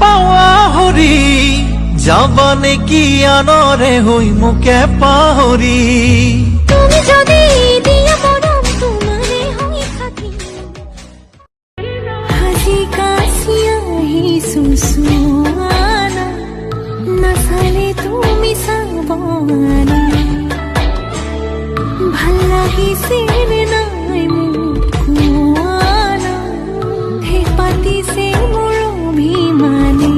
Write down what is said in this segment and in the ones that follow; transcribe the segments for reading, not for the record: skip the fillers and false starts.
পাওয়া হরি যাবানে কি আনরে হই মুকে পাহরি তুমি যদি দিয়া মরম তোমারে হই থাকি হাসি কাশিয়া হি সুসুয়ানা নাসালে তুমি সাবানা ভাল লাগিছে নাই মুকুয়ানা হে পাতিছে মোৰ অভিমানে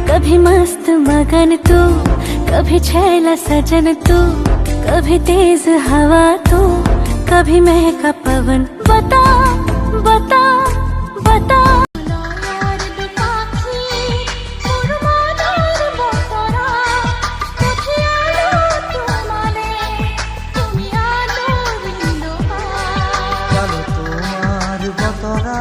कभी मस्त मगन तू, कभी छैला सजन तू, कभी तेज हवा तू, कभी महका पवन। बता बता बता তোমার বতরা